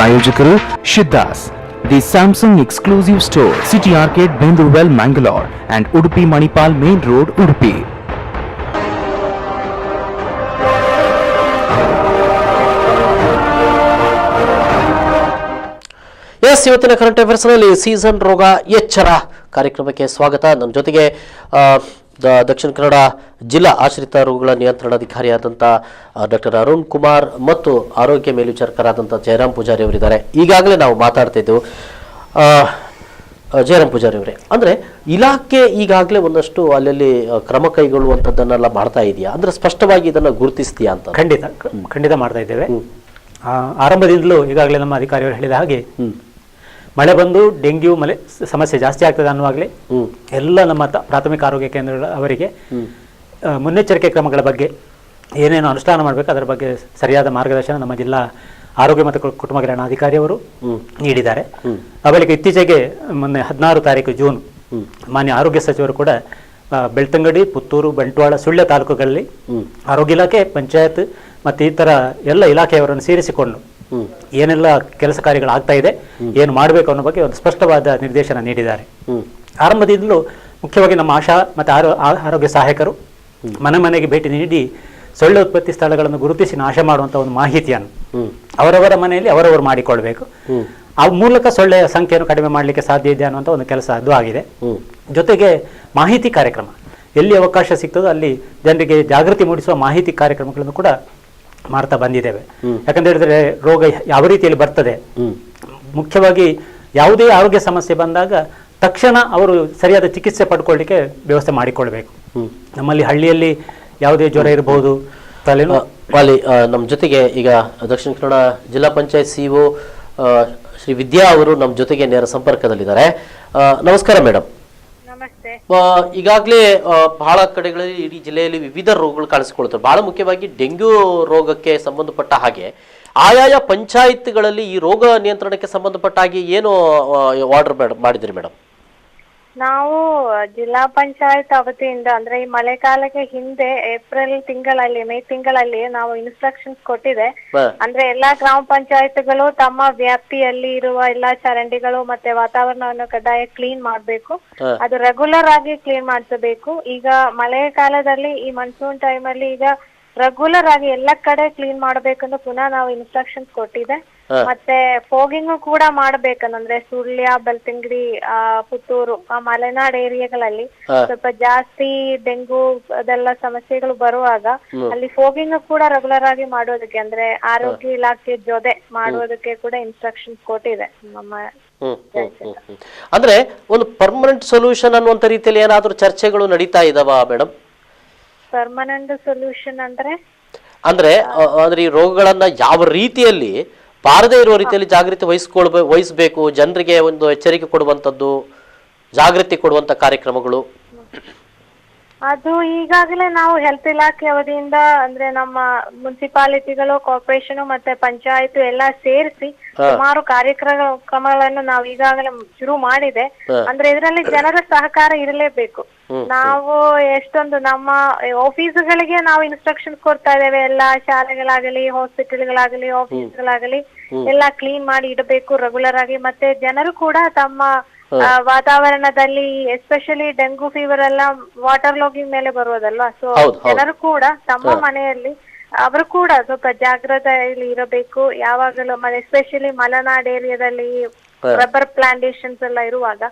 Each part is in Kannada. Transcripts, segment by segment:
ಪ್ರಾಯೋಜಕರು ಶಿದ್ದಾಸ್ the Samsung exclusive store, city arcade, Bendurwell, Mangalore and Udupi Manipal main road, Udupi. ಇವತ್ತಿನ ಕರೆಂಟ್ ಅಫೇರ್ಸ್ ನಲ್ಲಿ ಸೀಸನ್ ರೋಗ ಎಚ್ಚರ ಕಾರ್ಯಕ್ರಮಕ್ಕೆ ಸ್ವಾಗತ. ನನ್ನ ಜೊತೆಗೆ ದಕ್ಷಿಣ ಕನ್ನಡ ಜಿಲ್ಲಾ ಆಶ್ರಿತ ರೋಗಗಳ ನಿಯಂತ್ರಣಾಧಿಕಾರಿಯಾದಂಥ ಡಾಕ್ಟರ್ ಅರುಣ್ ಕುಮಾರ್ ಮತ್ತು ಆರೋಗ್ಯ ಮೇಲ್ವಿಚಾರಕರಾದಂಥ ಜಯರಾಮ್ ಪೂಜಾರಿ ಅವರಿದ್ದಾರೆ. ಈಗಾಗಲೇ ನಾವು ಮಾತಾಡ್ತಿದ್ದೆವು. ಜಯರಾಮ್ ಪೂಜಾರಿ ಅವರೇ, ಅಂದರೆ ಇಲಾಖೆ ಈಗಾಗಲೇ ಒಂದಷ್ಟು ಅಲ್ಲಲ್ಲಿ ಕ್ರಮ ಕೈಗೊಳ್ಳುವಂಥದ್ದನ್ನೆಲ್ಲ ಮಾಡ್ತಾ ಇದೆಯಾ? ಅಂದರೆ ಸ್ಪಷ್ಟವಾಗಿ ಇದನ್ನು ಗುರುತಿಸ್ತೀಯಾ ಅಂತ? ಖಂಡಿತ ಮಾಡ್ತಾ ಇದ್ದೇವೆ. ಆರಂಭದಿಂದಲೂ ಈಗಾಗಲೇ ನಮ್ಮ ಅಧಿಕಾರಿಗಳು ಹೇಳಿದ ಹಾಗೆ ಮಳೆ ಬಂದು ಡೆಂಗ್ಯೂ ಮಳೆ ಸಮಸ್ಯೆ ಜಾಸ್ತಿ ಆಗ್ತದೆ ಅನ್ನುವಾಗಲೇ ಎಲ್ಲ ನಮ್ಮ ಪ್ರಾಥಮಿಕ ಆರೋಗ್ಯ ಕೇಂದ್ರಗಳ ಅವರಿಗೆ ಮುನ್ನೆಚ್ಚರಿಕೆ ಕ್ರಮಗಳ ಬಗ್ಗೆ ಏನೇನು ಅನುಷ್ಠಾನ ಮಾಡಬೇಕು ಅದರ ಬಗ್ಗೆ ಸರಿಯಾದ ಮಾರ್ಗದರ್ಶನ ನಮ್ಮ ಜಿಲ್ಲಾ ಆರೋಗ್ಯ ಮತ್ತು ಕುಟುಂಬ ಕಲ್ಯಾಣ ಅಧಿಕಾರಿಯವರು ನೀಡಿದ್ದಾರೆ. ಆ ಬಳಿಕ ಇತ್ತೀಚೆಗೆ ಮೊನ್ನೆ 16 ತಾರೀಕು ಜೂನ್ ಮಾನ್ಯ ಆರೋಗ್ಯ ಸಚಿವರು ಕೂಡ ಬೆಳ್ತಂಗಡಿ, ಪುತ್ತೂರು, ಬಂಟ್ವಾಳ, ಸುಳ್ಯ ತಾಲೂಕುಗಳಲ್ಲಿ ಆರೋಗ್ಯ ಇಲಾಖೆ, ಪಂಚಾಯತ್ ಮತ್ತು ಈ ಥರ ಎಲ್ಲ ಇಲಾಖೆಯವರನ್ನು ಸೇರಿಸಿಕೊಂಡು ಏನೆಲ್ಲ ಕೆಲಸ ಕಾರ್ಯಗಳಾಗ್ತಾ ಇದೆ, ಏನು ಮಾಡಬೇಕು ಅನ್ನೋ ಬಗ್ಗೆ ಒಂದು ಸ್ಪಷ್ಟವಾದ ನಿರ್ದೇಶನ ನೀಡಿದ್ದಾರೆ. ಆರಂಭದಿಂದಲೂ ಮುಖ್ಯವಾಗಿ ನಮ್ಮ ಆಶಾ ಮತ್ತು ಆರೋಗ್ಯ ಸಹಾಯಕರು ಮನೆ ಮನೆಗೆ ಭೇಟಿ ನೀಡಿ ಸೊಳ್ಳೆ ಉತ್ಪತ್ತಿ ಸ್ಥಳಗಳನ್ನು ಗುರುತಿಸಿ ನಾಶ ಮಾಡುವಂಥ ಒಂದು ಮಾಹಿತಿಯನ್ನು ಅವರವರ ಮನೆಯಲ್ಲಿ ಅವರವರು ಮಾಡಿಕೊಳ್ಬೇಕು. ಆ ಮೂಲಕ ಸೊಳ್ಳೆಯ ಸಂಖ್ಯೆಯನ್ನು ಕಡಿಮೆ ಮಾಡಲಿಕ್ಕೆ ಸಾಧ್ಯ ಇದೆ ಅನ್ನುವಂಥ ಒಂದು ಕೆಲಸ ಅದು ಆಗಿದೆ. ಜೊತೆಗೆ ಮಾಹಿತಿ ಕಾರ್ಯಕ್ರಮ, ಎಲ್ಲಿ ಅವಕಾಶ ಸಿಗ್ತದೋ ಅಲ್ಲಿ ಜನರಿಗೆ ಜಾಗೃತಿ ಮೂಡಿಸುವ ಮಾಹಿತಿ ಕಾರ್ಯಕ್ರಮಗಳನ್ನು ಕೂಡ ಮಾಡ್ತಾ ಬಂದಿದ್ದೇವೆ. ಯಾಕಂತ ಹೇಳಿದ್ರೆ ರೋಗ ಯಾವ ರೀತಿಯಲ್ಲಿ ಬರ್ತದೆ, ಮುಖ್ಯವಾಗಿ ಯಾವುದೇ ಆರೋಗ್ಯ ಸಮಸ್ಯೆ ಬಂದಾಗ ತಕ್ಷಣ ಅವರು ಸರಿಯಾದ ಚಿಕಿತ್ಸೆ ಪಡ್ಕೊಳ್ಳಿಕ್ಕೆ ವ್ಯವಸ್ಥೆ ಮಾಡಿಕೊಳ್ಬೇಕು. ನಮ್ಮಲ್ಲಿ ಹಳ್ಳಿಯಲ್ಲಿ ಯಾವುದೇ ಜ್ವರ ಇರಬಹುದು, ಅಲ್ಲಿ ನಮ್ಮ ಜೊತೆಗೆ ಈಗ ದಕ್ಷಿಣ ಕನ್ನಡ ಜಿಲ್ಲಾ ಪಂಚಾಯತ್ ಸಿಇಒ ಶ್ರೀ ವಿದ್ಯಾ ಅವರು ನಮ್ಮ ಜೊತೆಗೆ ನೇರ ಸಂಪರ್ಕದಲ್ಲಿದ್ದಾರೆ. ನಮಸ್ಕಾರ ಮೇಡಮ್. ಈಗಾಗಲೇ ಬಹಳ ಕಡೆಗಳಲ್ಲಿ ಇಡೀ ಜಿಲ್ಲೆಯಲ್ಲಿ ವಿವಿಧ ರೋಗಗಳು ಕಾಣಿಸಿಕೊಳ್ತವೆ. ಬಹಳ ಮುಖ್ಯವಾಗಿ ಡೆಂಗ್ಯೂ ರೋಗಕ್ಕೆ ಸಂಬಂಧಪಟ್ಟ ಹಾಗೆ ಆಯಾಯ ಪಂಚಾಯತ್ಗಳಲ್ಲಿ ಈ ರೋಗ ನಿಯಂತ್ರಣಕ್ಕೆ ಸಂಬಂಧಪಟ್ಟ ಹಾಗೆ ಏನು ಆರ್ಡರ್ ಮಾಡಿದ್ರಿ ಮೇಡಮ್? ನಾವು ಜಿಲ್ಲಾ ಪಂಚಾಯತ್ ಅವಧಿಯಿಂದ ಅಂದ್ರೆ ಈ ಮಳೆಗಾಲಕ್ಕೆ ಹಿಂದೆ ಏಪ್ರಿಲ್ ತಿಂಗಳಲ್ಲಿ, ಮೇ ತಿಂಗಳಲ್ಲಿ ನಾವು ಇನ್ಸ್ಟ್ರಕ್ಷನ್ಸ್ ಕೊಟ್ಟಿದೆ. ಅಂದ್ರೆ ಎಲ್ಲಾ ಗ್ರಾಮ ಪಂಚಾಯತ್ಗಳು ತಮ್ಮ ವ್ಯಾಪ್ತಿಯಲ್ಲಿ ಇರುವ ಎಲ್ಲಾ ಚರಂಡಿಗಳು ಮತ್ತೆ ವಾತಾವರಣವನ್ನು ಕಡ್ಡಾಯ ಕ್ಲೀನ್ ಮಾಡ್ಬೇಕು. ಅದು ರೆಗ್ಯುಲರ್ ಆಗಿ ಕ್ಲೀನ್ ಮಾಡಿಸಬೇಕು. ಈಗ ಮಳೆಗಾಲದಲ್ಲಿ ಈ ಮಾನ್ಸೂನ್ ಟೈಮ್ ಅಲ್ಲಿ ಈಗ ರೆಗ್ಯುಲರ್ ಆಗಿ ಎಲ್ಲ ಕಡೆ ಕ್ಲೀನ್ ಮಾಡ್ಬೇಕಂದು ಪುನಃ ನಾವು ಇನ್ಸ್ಟ್ರಕ್ಷನ್ಸ್ ಕೊಟ್ಟಿದೆ. ಮತ್ತೆ ಫೋಗಿಂಗು ಕೂಡ ಮಾಡ್ಬೇಕಂದ್ರೆ ಸುಳ್ಯ, ಬೆಳ್ತಂಗಡಿ, ಪುತ್ತೂರು, ಮಲೆನಾಡ್ ಏರಿಯಾಗಳಲ್ಲಿ ಸ್ವಲ್ಪ ಜಾಸ್ತಿ ಡೆಂಗು ಅದೆಲ್ಲ ಸಮಸ್ಯೆಗಳು ಬರುವಾಗ ಅಲ್ಲಿ ಫೋಗಿಂಗ್ ಕೂಡ ರೆಗ್ಯುಲರ್ ಆಗಿ ಮಾಡೋದಕ್ಕೆ ಅಂದ್ರೆ ಆರೋಗ್ಯ ಇಲಾಖೆ ಜೊತೆ ಮಾಡೋದಕ್ಕೆ ಕೂಡ ಇನ್ಸ್ಟ್ರಕ್ಷನ್ಸ್ ಕೊಟ್ಟಿದೆ ನಮ್ಮ. ಅಂದ್ರೆ ಒಂದು ಪರ್ಮನೆಂಟ್ ಸೊಲ್ಯೂಷನ್ ಅನ್ನುವಂತ ರೀತಿಯಲ್ಲಿ ಏನಾದ್ರೂ ಚರ್ಚೆಗಳು ನಡೀತಾ ಇದಾವ ಮೇಡಮ್? ಪರ್ಮನೆಂಟ್ ಸೊಲ್ಯೂಷನ್ ಅಂದ್ರೆ ಈ ರೋಗಗಳನ್ನ ಯಾವ ರೀತಿಯಲ್ಲಿ ಬಾರದೇ ಇರುವ ರೀತಿಯಲ್ಲಿ ಜಾಗೃತಿ ವಹಿಸಬೇಕು, ಜನರಿಗೆ ಒಂದು ಎಚ್ಚರಿಕೆ ಕೊಡುವಂತದ್ದು, ಜಾಗೃತಿ ಕೊಡುವಂತ ಕಾರ್ಯಕ್ರಮಗಳು ಅದು ಈಗಾಗಲೇ ನಾವು ಹೆಲ್ತ್ ಇಲಾಖೆ ಅವಧಿಯಿಂದ ಅಂದ್ರೆ ನಮ್ಮ ಮುನ್ಸಿಪಾಲಿಟಿಗಳು, ಕಾರ್ಪೊರೇಷನ್ ಮತ್ತೆ ಪಂಚಾಯತ್ ಎಲ್ಲ ಸೇರಿಸಿ ಸುಮಾರು ಕಾರ್ಯಕ್ರಮಗಳನ್ನು ನಾವು ಈಗಾಗಲೇ ಶುರು ಮಾಡಿದೆ. ಅಂದ್ರೆ ಇದರಲ್ಲಿ ಜನರ ಸಹಕಾರ ಇರಲೇಬೇಕು. ನಾವು ಎಷ್ಟೊಂದು ನಮ್ಮ ಆಫೀಸ್ಗಳಿಗೆ ನಾವು ಇನ್ಸ್ಟ್ರಕ್ಷನ್ಸ್ ಕೊಡ್ತಾ ಇದ್ದೇವೆ. ಎಲ್ಲಾ ಶಾಲೆಗಳಾಗಲಿ, ಹಾಸ್ಪಿಟಲ್ಗಳಾಗಲಿ, ಆಫೀಸ್ಗಳಾಗಲಿ ಎಲ್ಲಾ ಕ್ಲೀನ್ ಮಾಡಿ ಇಡಬೇಕು ರೆಗ್ಯುಲರ್ ಆಗಿ. ಮತ್ತೆ ಜನರು ಕೂಡ ತಮ್ಮ ವಾತಾವರಣದಲ್ಲಿ ಎಸ್ಪೆಷಲಿ ಡೆಂಗು ಫೀವರ್ ಎಲ್ಲ ವಾಟರ್ ಲಾಗಿಂಗ್ ಮೇಲೆ ಬರುವುದಲ್ವಾ, ಸೊ ಜನರು ಕೂಡ ತಮ್ಮ ಮನೆಯಲ್ಲಿ ಅವರು ಕೂಡ ಸ್ವಲ್ಪ ಜಾಗೃತೆಯಲ್ಲಿ ಇರಬೇಕು ಯಾವಾಗಲೂ. ಎಸ್ಪೆಷಲಿ ಮಲೆನಾಡ್ ಏರಿಯಾದಲ್ಲಿ ರಬ್ಬರ್ ಪ್ಲಾಂಟೇಶನ್ಸ್ ಎಲ್ಲ ಇರುವಾಗ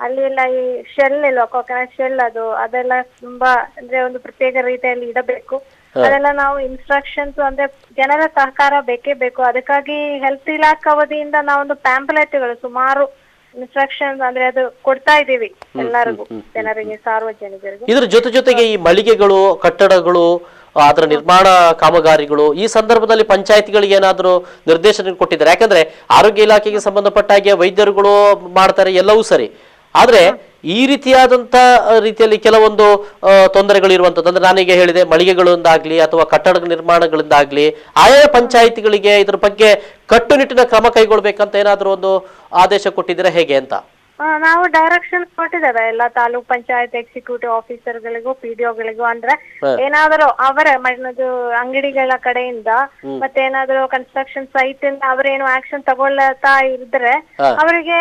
ಅಲ್ಲಿ ಎಲ್ಲ ಈ ಶೆಲ್ ಇಲ್ವಾ, ಕೊಕೊನಟ್ ಶೆಲ್ ಅದೆಲ್ಲ ತುಂಬಾ ಅಂದ್ರೆ ಒಂದು ಪ್ರತ್ಯೇಕ ರೀತಿಯಲ್ಲಿ ಇಡಬೇಕು. ಅದೆಲ್ಲ ನಾವು ಇನ್ಸ್ಟ್ರಕ್ಷನ್ಸ್ ಅಂದ್ರೆ ಜನರ ಸಹಕಾರ ಬೇಕೇ ಬೇಕು. ಅದಕ್ಕಾಗಿ ಹೆಲ್ತ್ ಇಲಾಖೆ ಅವಧಿಯಿಂದ ನಾವೊಂದು ಪ್ಯಾಂಪ್ಲೆಟ್ಗಳು ಸುಮಾರು ಇನ್ಸ್ಟ್ರಕ್ಷನ್ಸ್ ಅಂದ್ರೆ ಅದು ಕೊಡ್ತಾ ಇದೀವಿ ಎಲ್ಲರಿಗೂ, ಜನರಿಗೆ, ಸಾರ್ವಜನಿಕರಿಗೆ. ಇದ್ರ ಜೊತೆಗೆ ಈ ಮಳಿಗೆಗಳು, ಕಟ್ಟಡಗಳು, ಅದರ ನಿರ್ಮಾಣ ಕಾಮಗಾರಿಗಳು ಈ ಸಂದರ್ಭದಲ್ಲಿ ಪಂಚಾಯತ್ಗಳಿಗೆ ಏನಾದರೂ ನಿರ್ದೇಶನ ಕೊಟ್ಟಿದ್ದಾರೆ? ಯಾಕಂದ್ರೆ ಆರೋಗ್ಯ ಇಲಾಖೆಗೆ ಸಂಬಂಧಪಟ್ಟ ಹಾಗೆ ವೈದ್ಯರುಗಳು ಮಾಡ್ತಾರೆ, ಎಲ್ಲವೂ ಸರಿ. ಆದ್ರೆ ಈ ರೀತಿಯಾದಂತ ರೀತಿಯಲ್ಲಿ ಕೆಲವೊಂದು ತೊಂದರೆಗಳು ಇರುವಂತದ್ದು, ಅಂದ್ರೆ ನಾನೀಗ ಹೇಳಿದೆ ಮಳಿಗೆಗಳಿಂದಾಗ್ಲಿ ಅಥವಾ ಕಟ್ಟಡ ನಿರ್ಮಾಣಗಳಿಂದಾಗ್ಲಿ ಆಯಾ ಪಂಚಾಯಿತಿಗಳಿಗೆ ಇದ್ರ ಬಗ್ಗೆ ಕಟ್ಟುನಿಟ್ಟಿನ ಕ್ರಮ ಕೈಗೊಳ್ಬೇಕಂತ ಏನಾದರೂ ಒಂದು ಆದೇಶ ಕೊಟ್ಟಿದ್ದೀರಾ ಹೇಗೆ ಅಂತ? ನಾವು ಡೈರೆಕ್ಷನ್ ಕೊಟ್ಟಿದ್ದೇವೆ ಎಲ್ಲ ತಾಲೂಕ್ ಪಂಚಾಯತ್ ಎಕ್ಸಿಕ್ಯೂಟಿವ್ ಆಫೀಸರ್ಗಳಿಗೂ PDOಗಳಿಗೂ. ಅಂದ್ರೆ ಏನಾದರೂ ಅವರ ಅಂಗಡಿಗಳ ಕಡೆಯಿಂದ ಮತ್ತೆ ಏನಾದ್ರು ಕನ್ಸ್ಟ್ರಕ್ಷನ್ ಸೈಟ್ ಇಂದ ಅವರೇನು ಆಕ್ಷನ್ ತಗೊಳ್ತಾ ಇದ್ರೆ ಅವರಿಗೆ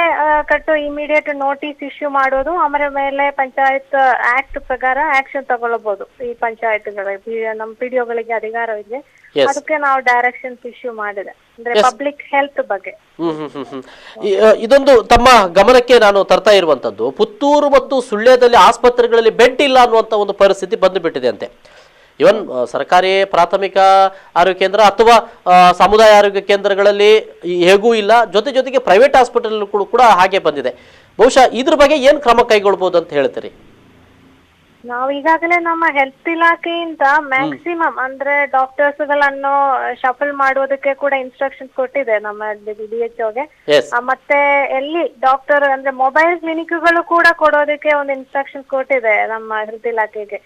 ಇಮಿಡಿಯೇಟ್ ನೋಟಿಸ್ ಇಶ್ಯೂ ಮಾಡೋದು, ಅವರ ಮೇಲೆ ಪಂಚಾಯತ್ ಆಕ್ಟ್ ಪ್ರಕಾರ ಆಕ್ಷನ್ ತಗೊಳ್ಬಹುದು. ಈ ಪಂಚಾಯತ್ಗಳಿಗೆ ನಮ್ಮ PDOಗಳಿಗೆ ಅಧಿಕಾರ ಇದೆ, ಅದಕ್ಕೆ ನಾವು ಡೈರೆಕ್ಷನ್ಸ್ ಇಶ್ಯೂ ಮಾಡಿದೆ, ಅಂದ್ರೆ ಪಬ್ಲಿಕ್ ಹೆಲ್ತ್ ಬಗ್ಗೆ. ಇದೊಂದು ತಮ್ಮ ಗಮನಕ್ಕೆ ನಾನು ತರ್ತಾ ಇರುವಂತದ್ದು, ಪುತ್ತೂರು ಮತ್ತು ಸುಳ್ಯದಲ್ಲಿ ಆಸ್ಪತ್ರೆಗಳಲ್ಲಿ ಬೆಡ್ ಇಲ್ಲ ಅನ್ನುವಂತ ಒಂದು ಪರಿಸ್ಥಿತಿ ಬಂದು ಬಿಟ್ಟಿದೆ ಅಂತೆ. ಇವನ್ ಸರ್ಕಾರಿ ಪ್ರಾಥಮಿಕ ಆರೋಗ್ಯ ಕೇಂದ್ರ ಅಥವಾ ಸಮುದಾಯ ಆರೋಗ್ಯ ಕೇಂದ್ರಗಳಲ್ಲಿ ಹೇಗೂ ಇಲ್ಲ, ಜೊತೆಗೆ ಪ್ರೈವೇಟ್ ಹಾಸ್ಪಿಟಲ್ ಕೂಡ ಹಾಗೆ ಬಂದಿದೆ. ಬಹುಶಃ ಇದ್ರ ಬಗ್ಗೆ ಏನ್ ಕ್ರಮ ಕೈಗೊಳ್ಬಹುದು ಅಂತ ಹೇಳ್ತೀರಿ? ನಾವು ಈಗಾಗಲೇ ನಮ್ಮ ಹೆಲ್ತ್ ಇಲಾಖೆಯಿಂದ ಮ್ಯಾಕ್ಸಿಮಮ್ ಅಂದ್ರೆ ಡಾಕ್ಟರ್ಸ್ ಗಳನ್ನು ಶಫಲ್ ಮಾಡೋದಕ್ಕೆ ಕೂಡ ಇನ್ಸ್ಟ್ರಕ್ಷನ್ಸ್ ಕೊಟ್ಟಿದೆ ನಮ್ಮ DHOಗೆ. ಮತ್ತೆ ಎಲ್ಲಿ ಡಾಕ್ಟರ್ ಅಂದ್ರೆ ಮೊಬೈಲ್ ಕ್ಲಿನಿಕ್ಗಳು ಕೂಡ ಕೊಡೋದಕ್ಕೆ ಒಂದು ಇನ್ಸ್ಟ್ರಕ್ಷನ್ಸ್ ಕೊಟ್ಟಿದೆ ನಮ್ಮ ಹೆಲ್ತ್ ಇಲಾಖೆಗೆ.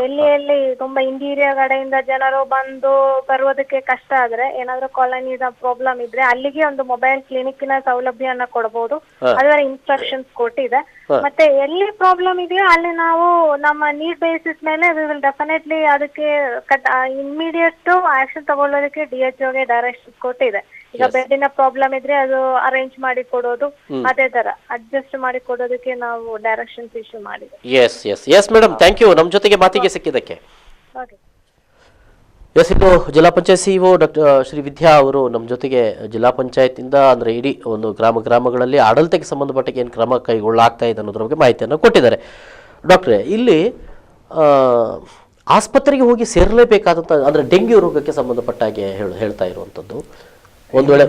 ಎಲ್ಲಿ ತುಂಬಾ ಇಂಟೀರಿಯರ್ ಕಡೆಯಿಂದ ಜನರು ಬಂದು ಬರುವುದಕ್ಕೆ ಕಷ್ಟ ಆದ್ರೆ, ಏನಾದ್ರೂ ಕಾಲೋನಿದ ಪ್ರಾಬ್ಲಮ್ ಇದ್ರೆ ಅಲ್ಲಿಗೆ ಒಂದು ಮೊಬೈಲ್ ಕ್ಲಿನಿಕ್ನ ಸೌಲಭ್ಯವನ್ನ ಕೊಡಬಹುದು, ಅದರ ಇನ್ಸ್ಟ್ರಕ್ಷನ್ಸ್ ಕೊಟ್ಟಿದೆ. ಮತ್ತೆ ಎಲ್ಲಿ ಪ್ರಾಬ್ಲಮ್ ಇದೆಯೋ ಅಲ್ಲಿ ನಾವು ನಮ್ಮ ನೀಡ್ ಬೇಸಿಸ್ ಮೇಲೆ ವಿ ವಿಲ್ ಡೆಫಿನೆಟ್ಲಿ ಅದಕ್ಕೆ ಇಮಿಡಿಯೇಟ್ ಆಕ್ಷನ್ ತಗೊಳ್ಳೋದಕ್ಕೆ DHOಗೆ ಡೈರೆಕ್ಷನ್ ಕೊಟ್ಟಿದೆ. ಈಗ ಬೆಡ್ಡಿನ ಪ್ರಾಬ್ಲಮ್ ಇದ್ರೆ ಅದು ಅರೇಂಜ್ ಮಾಡಿ ಕೊಡೋದು, ಅದೇ ತರ ಅಡ್ಜಸ್ಟ್ ಮಾಡಿ ಕೊಡೋದಕ್ಕೆ ನಾವು ಡೈರೆಕ್ಷನ್ಸ್ ಇಶ್ಯೂ ಮಾಡಿದೆ. ಎಸ್ ಮೇಡಮ್, ಥ್ಯಾಂಕ್ ಯು ನಮ್ಮ ಜೊತೆಗೆ ಮಾತಿಗೆ ಸಿಕ್ಕಿದ್ದಕ್ಕೆ. ಇದು ಜಿಲ್ಲಾ ಪಂಚಾಯತ್ CEO ಡಾಕ್ಟರ್ ಶ್ರೀ ವಿದ್ಯಾ ಅವರು ನಮ್ಮ ಜೊತೆಗೆ ಜಿಲ್ಲಾ ಪಂಚಾಯತ್ ಇಂದ ಅಂದ್ರೆ ಇಡೀ ಒಂದು ಗ್ರಾಮಗಳಲ್ಲಿ ಆಡಳಿತಕ್ಕೆ ಸಂಬಂಧಪಟ್ಟ ಏನು ಕ್ರಮ ಕೈಗೊಳ್ಳಲಾಗ್ತಾ ಇದೆ ಅನ್ನೋದ್ರ ಬಗ್ಗೆ ಮಾಹಿತಿಯನ್ನು ಕೊಟ್ಟಿದ್ದಾರೆ. ಡಾಕ್ಟ್ರೆ, ಇಲ್ಲಿ ಆಸ್ಪತ್ರೆಗೆ ಹೋಗಿ ಸೇರಲೇಬೇಕಾದಂತ ಅಂದ್ರೆ ಡೆಂಗ್ಯೂ ರೋಗಕ್ಕೆ ಸಂಬಂಧಪಟ್ಟ ಹಾಗೆ ಹೇಳ್ತಾ ಇರುವಂತದ್ದು, ಒಂದು ವೇಳೆ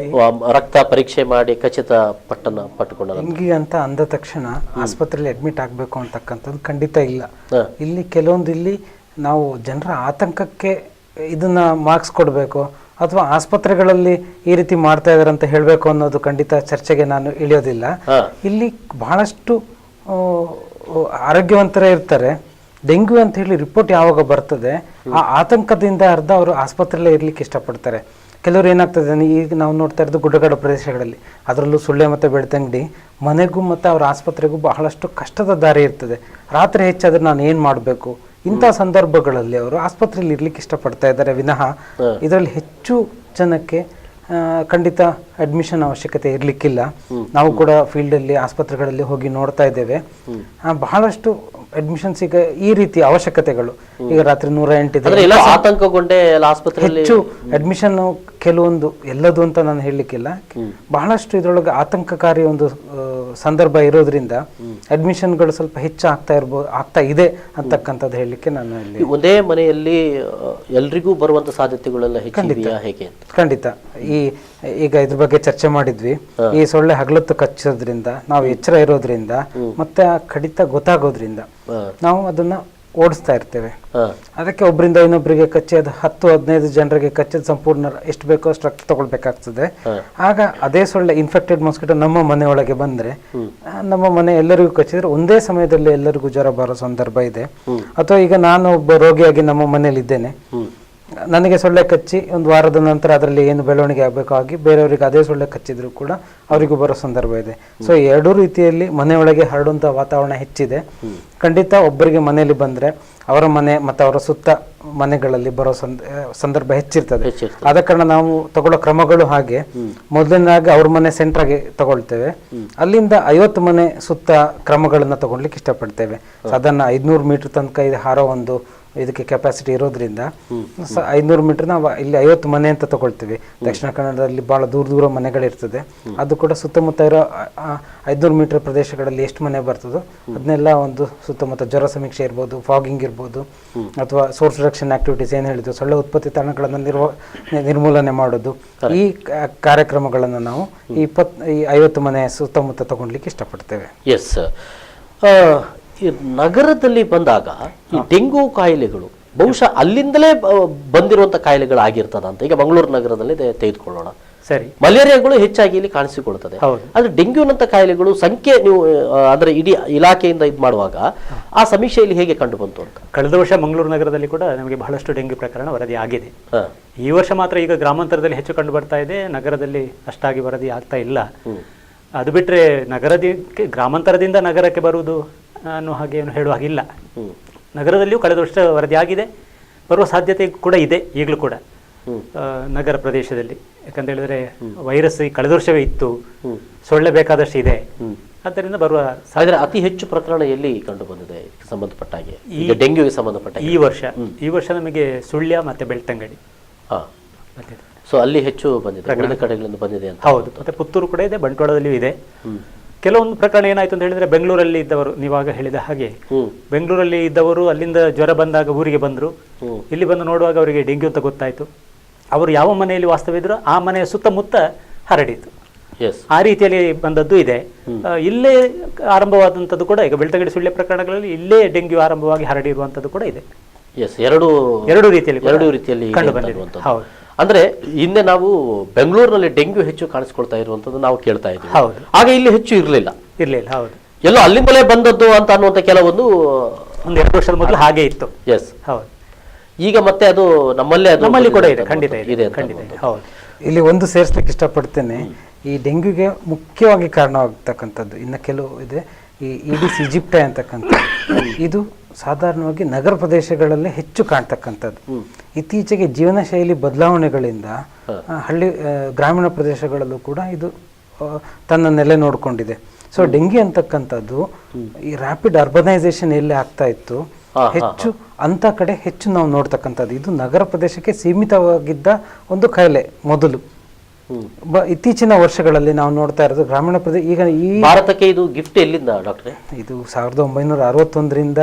ರಕ್ತ ಪರೀಕ್ಷೆ ಮಾಡಿ ಖಚಿತ ಪಟ್ಟುಕೊಂಡ ಡೆಂಗ್ಯೂ ಅಂತ ಅಂದ ತಕ್ಷಣ ಆಸ್ಪತ್ರೆಯಲ್ಲಿ ಅಡ್ಮಿಟ್ ಆಗಬೇಕು ಅಂತಕ್ಕಂಥದ್ದು ಖಂಡಿತ ಇಲ್ಲ. ಇಲ್ಲಿ ಕೆಲವೊಂದು ಇಲ್ಲಿ ನಾವು ಜನರ ಆತಂಕಕ್ಕೆ ಇದನ್ನ ಮಾರ್ಕ್ಸ್ ಕೊಡಬೇಕು ಅಥವಾ ಆಸ್ಪತ್ರೆಗಳಲ್ಲಿ ಈ ರೀತಿ ಮಾಡ್ತಾ ಇದಾರೆ ಅಂತ ಹೇಳಬೇಕು ಅನ್ನೋದು ಖಂಡಿತ ಚರ್ಚೆಗೆ ನಾನು ಇಳಿಯೋದಿಲ್ಲ. ಇಲ್ಲಿ ಬಹಳಷ್ಟು ಆರೋಗ್ಯವಂತರೇ ಇರ್ತಾರೆ. ಡೆಂಗ್ಯೂ ಅಂತ ಹೇಳಿ ರಿಪೋರ್ಟ್ ಯಾವಾಗ ಬರ್ತದೆ ಆ ಆತಂಕದಿಂದ ಅರ್ಧ ಅವರು ಆಸ್ಪತ್ರೆಯಲ್ಲೇ ಇರ್ಲಿಕ್ಕೆ ಇಷ್ಟಪಡ್ತಾರೆ. ಕೆಲವರು ಏನಾಗ್ತದೆ, ಈಗ ನಾವು ನೋಡ್ತಾ ಇರೋದು ಗುಡ್ಡಗಾಡು ಪ್ರದೇಶಗಳಲ್ಲಿ, ಅದರಲ್ಲೂ ಸುಳ್ಯ ಮತ್ತು ಬೆಳ್ತಂಗಡಿ ಮನೆಗೂ ಮತ್ತು ಅವರ ಆಸ್ಪತ್ರೆಗೂ ಬಹಳಷ್ಟು ಕಷ್ಟದ ದಾರಿ ಇರ್ತದೆ. ರಾತ್ರಿ ಹೆಚ್ಚಾದ್ರೆ ನಾನು ಏನು ಮಾಡಬೇಕು, ಇಂಥ ಸಂದರ್ಭಗಳಲ್ಲಿ ಅವರು ಆಸ್ಪತ್ರೆಯಲ್ಲಿ ಇರ್ಲಿಕ್ಕೆ ಇಷ್ಟಪಡ್ತಾ ಇದ್ದಾರೆ ವಿನಃ ಇದರಲ್ಲಿ ಹೆಚ್ಚು ಜನಕ್ಕೆ ಖಂಡಿತ ಅಡ್ಮಿಷನ್ ಅವಶ್ಯಕತೆ ಇರ್ಲಿಕ್ಕಿಲ್ಲ. ನಾವು ಕೂಡ ಫೀಲ್ಡಲ್ಲಿ ಆಸ್ಪತ್ರೆಗಳಲ್ಲಿ ಹೋಗಿ ನೋಡ್ತಾ ಇದ್ದೇವೆ. ಬಹಳಷ್ಟು ಅಡ್ಮಿಷನ್ಸ್ ಈಗ ಈ ರೀತಿ ಅವಶ್ಯಕತೆಗಳು ಈಗ ರಾತ್ರಿ 108 ಹೆಚ್ಚು ಅಡ್ಮಿಷನ್ ಕೆಲವೊಂದು ಎಲ್ಲದು ಅಂತ ನಾನು ಹೇಳಲಿಕ್ಕಿಲ್ಲ. ಬಹಳಷ್ಟು ಇದರೊಳಗೆ ಆತಂಕಕಾರಿ ಒಂದು ಸಂದರ್ಭ ಇರೋದ್ರಿಂದ ಅಡ್ಮಿಷನ್ಗಳು ಸ್ವಲ್ಪ ಹೆಚ್ಚು ಆಗ್ತಾ ಇದೆ ಅಂತಕ್ಕಂಥದ್ದು ಹೇಳಲಿಕ್ಕೆ ನಾನು ಇಲ್ಲಿ. ಒಂದೇ ಮನೆಯಲ್ಲಿ ಎಲ್ರಿಗೂ ಬರುವಂತ ಸಾಧ್ಯತೆಗಳೆಲ್ಲ ಖಂಡಿತ ಈಗ ಇದ್ರ ಬಗ್ಗೆ ಚರ್ಚೆ ಮಾಡಿದ್ವಿ. ಈ ಸೊಳ್ಳೆ ಹಗಲತ್ತು ಕಚ್ಚೋದ್ರಿಂದ ನಾವು ಎಚ್ಚರ ಇರೋದ್ರಿಂದ ಮತ್ತೆ ಆ ಕಡಿತ ಗೊತ್ತಾಗೋದ್ರಿಂದ ನಾವು ಅದನ್ನ ಓಡಿಸ್ತಾ ಇರ್ತೇವೆ. ಅದಕ್ಕೆ ಒಬ್ಬರಿಂದ ಇನ್ನೊಬ್ಬರಿಗೆ ಕಚ್ಚಿ ಅದು 10-15 ಜನರಿಗೆ ಕಚ್ಚಿದ ಸಂಪೂರ್ಣ ಎಷ್ಟು ಬೇಕೋ ಅಷ್ಟು ರಕ್ತ ತಗೊಳ್ಬೇಕಾಗ್ತದೆ. ಆಗ ಅದೇ ಸೊಳ್ಳೆ ಇನ್ಫೆಕ್ಟೆಡ್ ಮಾಸ್ಕಿಟೋ ನಮ್ಮ ಮನೆಯೊಳಗೆ ಬಂದ್ರೆ, ನಮ್ಮ ಮನೆ ಎಲ್ಲರಿಗೂ ಕಚ್ಚಿದ್ರೆ ಒಂದೇ ಸಮಯದಲ್ಲಿ ಎಲ್ಲರಿಗೂ ಜ್ವರ ಬರೋ ಸಂದರ್ಭ ಇದೆ. ಅಥವಾ ಈಗ ನಾನು ಒಬ್ಬ ರೋಗಿಯಾಗಿ ನಮ್ಮ ಮನೇಲಿ ಇದ್ದೇನೆ, ನನಗೆ ಸೊಳ್ಳೆ ಕಚ್ಚಿ ಒಂದು ವಾರದ ನಂತರ ಅದರಲ್ಲಿ ಏನು ಬೆಳವಣಿಗೆ ಆಗಬೇಕಾಗಿ ಬೇರೆಯವರಿಗೆ ಅದೇ ಸೊಳ್ಳೆ ಕಚ್ಚಿದ್ರು ಕೂಡ ಅವರಿಗೂ ಬರೋ ಸಂದರ್ಭ ಇದೆ. ಸೊ ಎರಡೂ ರೀತಿಯಲ್ಲಿ ಮನೆಯೊಳಗೆ ಹರಡುವಂಥ ವಾತಾವರಣ ಹೆಚ್ಚಿದೆ. ಖಂಡಿತ ಒಬ್ಬರಿಗೆ ಮನೆಯಲ್ಲಿ ಬಂದರೆ ಅವರ ಮನೆ ಮತ್ತು ಅವರ ಸುತ್ತ ಮನೆಗಳಲ್ಲಿ ಬರೋ ಸಂದರ್ಭ ಹೆಚ್ಚಿರ್ತದೆ. ಆದ ಕಾರಣ ನಾವು ತಗೊಳ್ಳೋ ಕ್ರಮಗಳು ಹಾಗೆ, ಮೊದಲನೇದಾಗಿ ಅವ್ರ ಮನೆ ಸೆಂಟ್ರಾಗಿ ತಗೊಳ್ತೇವೆ, ಅಲ್ಲಿಂದ 50 ಮನೆ ಸುತ್ತ ಕ್ರಮಗಳನ್ನ ತಗೊಳ್ಲಿಕ್ಕೆ ಇಷ್ಟಪಡ್ತೇವೆ. ಸಾಧಾರಣ 500 ಮೀಟರ್ ತನಕ ಇದು ಹಾರೋ ಒಂದು ಇದಕ್ಕೆ ಕೆಪಾಸಿಟಿ ಇರೋದ್ರಿಂದ 500 ಮೀಟರ್ ನಾವು ಇಲ್ಲಿ 50 ಮನೆ ಅಂತ ತಗೊಳ್ತೀವಿ. ದಕ್ಷಿಣ ಕನ್ನಡದಲ್ಲಿ ಬಹಳ ದೂರ ಮನೆಗಳಿರ್ತದೆ, ಅದು ಕೂಡ ಸುತ್ತಮುತ್ತ ಇರೋ 500 ಮೀಟರ್ ಪ್ರದೇಶಗಳಲ್ಲಿ ಎಷ್ಟು ಮನೆ ಬರ್ತದೋ ಅದನ್ನೆಲ್ಲ ಒಂದು ಸುತ್ತಮುತ್ತ ಜ್ವರ ಸಮೀಕ್ಷೆ ಇರ್ಬೋದು, ಫಾಗಿಂಗ್ ಇರ್ಬೋದು, ಅಥವಾ ಸೋರ್ಸ್ ರಿಡಕ್ಷನ್ ಆಕ್ಟಿವಿಟೀಸ್ ಏನು ಹೇಳಿದ್ರು, ಸೊಳ್ಳೆ ಉತ್ಪತ್ತಿ ತಾಣಗಳನ್ನು ನಿರ್ಮೂಲನೆ ಮಾಡೋದು, ಈ ಕಾರ್ಯಕ್ರಮಗಳನ್ನು ನಾವು ಈ 50 ಮನೆ ಸುತ್ತಮುತ್ತ ತಗೊಳ್ಲಿಕ್ಕೆ ಇಷ್ಟಪಡ್ತೇವೆ. ಎಸ್, ಈ ನಗರದಲ್ಲಿ ಬಂದಾಗ ಈ ಡೆಂಗು ಕಾಯಿಲೆಗಳು ಬಹುಶಃ ಅಲ್ಲಿಂದಲೇ ಬಂದಿರುವಂತ ಕಾಯಿಲೆಗಳಾಗಿರ್ತದ ಅಂತ ಈಗ ಮಂಗಳೂರು ನಗರದಲ್ಲಿ ತೆಗೆದುಕೊಳ್ಳೋಣ. ಸರಿ, ಮಲೇರಿಯಾಗಳು ಹೆಚ್ಚಾಗಿ ಇಲ್ಲಿ ಕಾಣಿಸಿಕೊಳ್ಳುತ್ತದೆ. ಆದ್ರೆ ಡೆಂಗ್ಯೂನಂತ ಕಾಯಿಲೆಗಳು ಸಂಖ್ಯೆ ನೀವು ಅಂದ್ರೆ ಇಡೀ ಇಲಾಖೆಯಿಂದ ಇದು ಮಾಡುವಾಗ ಆ ಸಮೀಕ್ಷೆಯಲ್ಲಿ ಹೇಗೆ ಕಂಡು ಬಂತು ಅಂತ? ಕಳೆದ ವರ್ಷ ಮಂಗಳೂರು ನಗರದಲ್ಲಿ ಕೂಡ ನಮಗೆ ಬಹಳಷ್ಟು ಡೆಂಗ್ಯೂ ಪ್ರಕರಣ ವರದಿ ಆಗಿದೆ. ಈ ವರ್ಷ ಮಾತ್ರ ಈಗ ಗ್ರಾಮಾಂತರದಲ್ಲಿ ಹೆಚ್ಚು ಕಂಡು ಬರ್ತಾ ಇದೆ, ನಗರದಲ್ಲಿ ಅಷ್ಟಾಗಿ ವರದಿ ಆಗ್ತಾ ಇಲ್ಲ. ಅದು ಬಿಟ್ಟರೆ ಗ್ರಾಮಾಂತರದಿಂದ ನಗರಕ್ಕೆ ಬರುವುದು ಅನ್ನೋ ಹಾಗೆ ಏನು ಹೇಳುವ ಹಾಗಿಲ್ಲ. ನಗರದಲ್ಲಿಯೂ ಕಳೆದ ವರ್ಷ ವರದಿಯಾಗಿದೆ, ಬರುವ ಸಾಧ್ಯತೆ ಕೂಡ ಇದೆ ಈಗಲೂ ಕೂಡ ನಗರ ಪ್ರದೇಶದಲ್ಲಿ. ಯಾಕಂತ ಹೇಳಿದ್ರೆ ವೈರಸ್ ಕಳೆದ ವರ್ಷವೇ ಇತ್ತು, ಸೊಳ್ಳೆ ಬೇಕಾದಷ್ಟು ಇದೆ, ಆದ್ದರಿಂದ ಬರುವ ಆದರೆ ಅತಿ ಹೆಚ್ಚು ಪ್ರಕರಣ ಎಲ್ಲಿ ಕಂಡು ಬಂದಿದೆ ಸಂಬಂಧಪಟ್ಟ ಹಾಗೆ, ಈಗ ಡೆಂಗ್ಯೂಗೆ ಸಂಬಂಧಪಟ್ಟ ಈ ವರ್ಷ ನಮಗೆ ಸುಳ್ಯ ಮತ್ತೆ ಬೆಳ್ತಂಗಡಿ. ಸೊ ಅಲ್ಲಿ ಹೆಚ್ಚು ಬಂದಿದೆ, ಉಳಿದ ಕಡೆಗಳಿಂದ ಬಂದಿದೆ ಅಂತ. ಹೌದು, ಮತ್ತೆ ಪುತ್ತೂರು ಕೂಡ ಇದೆ, ಬಂಟ್ವಾಳದಲ್ಲಿಯೂ ಇದೆ. ಕೆಲವೊಂದು ಪ್ರಕರಣ ಏನಾಯ್ತು ಅಂತ ಹೇಳಿದ್ರೆ, ಬೆಂಗಳೂರಲ್ಲಿ ಇದ್ದವರು, ನೀವಾಗ ಹೇಳಿದ ಹಾಗೆ ಬೆಂಗಳೂರಲ್ಲಿ ಇದ್ದವರು ಅಲ್ಲಿಂದ ಜ್ವರ ಬಂದಾಗ ಊರಿಗೆ ಬಂದರು. ಇಲ್ಲಿ ಬಂದು ನೋಡುವಾಗ ಅವರಿಗೆ ಡೆಂಗ್ಯೂ ಅಂತ ಗೊತ್ತಾಯ್ತು. ಅವರು ಯಾವ ಮನೆಯಲ್ಲಿ ವಾಸ್ತವಿದ್ರು ಆ ಮನೆಯ ಸುತ್ತಮುತ್ತ ಹರಡಿತು. ಆ ರೀತಿಯಲ್ಲಿ ಬಂದದ್ದು ಇದೆ. ಇಲ್ಲೇ ಆರಂಭವಾದಂಥದ್ದು ಕೂಡ ಈಗ ಬೆಳ್ತಂಗಡಿ ಸುಳ್ಯ ಪ್ರಕರಣಗಳಲ್ಲಿ ಇಲ್ಲೇ ಡೆಂಗ್ಯೂ ಆರಂಭವಾಗಿ ಹರಡಿರುವಂಥದ್ದು ಕೂಡ ಇದೆ. ಎರಡು ರೀತಿಯಲ್ಲಿ ಕಂಡು ಬಂದಿರುವಂಥದ್ದು. ಹೌದು, ಅಂದ್ರೆ ಹಿಂದೆ ನಾವು ಬೆಂಗಳೂರಿನಲ್ಲಿ ಡೆಂಗ್ಯೂ ಹೆಚ್ಚು ಕಾಣಿಸ್ಕೊಳ್ತಾ ಇರುವಂತದ್ದು ನಾವು ಕೇಳ್ತಾ ಇದ್ದೀವಿ. ಆಗ ಇಲ್ಲಿ ಹೆಚ್ಚು ಇರಲಿಲ್ಲ. ಹೌದು, ಎಲ್ಲೋ ಅಲ್ಲಿಂದಲೇ ಬಂದದ್ದು ಅಂತ ಅನ್ನುವಂಥ ಕೆಲವೊಂದು 1-2 ವರ್ಷದ ಮೊದಲು ಹಾಗೆ ಇತ್ತು. ಹೌದು, ಈಗ ಮತ್ತೆ ಅದು ನಮ್ಮಲ್ಲಿ ಕೂಡ ಇದೆ, ಖಂಡಿತ ಇದೆ. ಹೌದು, ಇಲ್ಲಿ ಒಂದು ಸೇರಿಸ್ಲಿಕ್ಕೆ ಇಷ್ಟಪಡ್ತೇನೆ. ಈ ಡೆಂಗ್ಯೂಗೆ ಮುಖ್ಯವಾಗಿ ಕಾರಣವಾಗ್ತಕ್ಕಂಥದ್ದು ಇನ್ನು ಕೆಲವು ಇದೆ, ಈ ಈಡಿಸ್ ಈಜಿಪ್ಟೆ ಅಂತಕ್ಕಂಥ ಇದು ಸಾಧಾರಣವಾಗಿ ನಗರ ಪ್ರದೇಶಗಳಲ್ಲಿ ಹೆಚ್ಚು ಕಾಣ್ತಕ್ಕಂಥದ್ದು. ಇತ್ತೀಚೆಗೆ ಜೀವನ ಶೈಲಿ ಬದಲಾವಣೆಗಳಿಂದ ಗ್ರಾಮೀಣ ಪ್ರದೇಶಗಳಲ್ಲೂ ಕೂಡ ಇದು ತನ್ನ ನೆಲೆ ನೋಡ್ಕೊಂಡಿದೆ. ಸೊ ಡೆಂಗ್ಯೂ ಅಂತಕ್ಕಂಥದ್ದು ಈ ರ್ಯಾಪಿಡ್ ಅರ್ಬನೈಸೇಷನ್ ಎಲ್ಲಿ ಆಗ್ತಾ ಇತ್ತು ಹೆಚ್ಚು ಅಂತ ಕಡೆ ಹೆಚ್ಚು ನಾವು ನೋಡ್ತಕ್ಕಂಥದ್ದು. ಇದು ನಗರ ಪ್ರದೇಶಕ್ಕೆ ಸೀಮಿತವಾಗಿದ್ದ ಒಂದು ಕಾಯಿಲೆ ಮೊದಲು. ಇತ್ತೀಚಿನ ವರ್ಷಗಳಲ್ಲಿ ನಾವು ನೋಡ್ತಾ ಇರೋದು ಗ್ರಾಮೀಣ ಪ್ರದೇಶ. ಈಗ ಈ ಭಾರತಕ್ಕೆ ಇದು ಗಿಫ್ಟ್ ಎಲ್ಲಿಂದ ಡಾಕ್ಟ್ರೆ? ಇದು 1961ರಿಂದ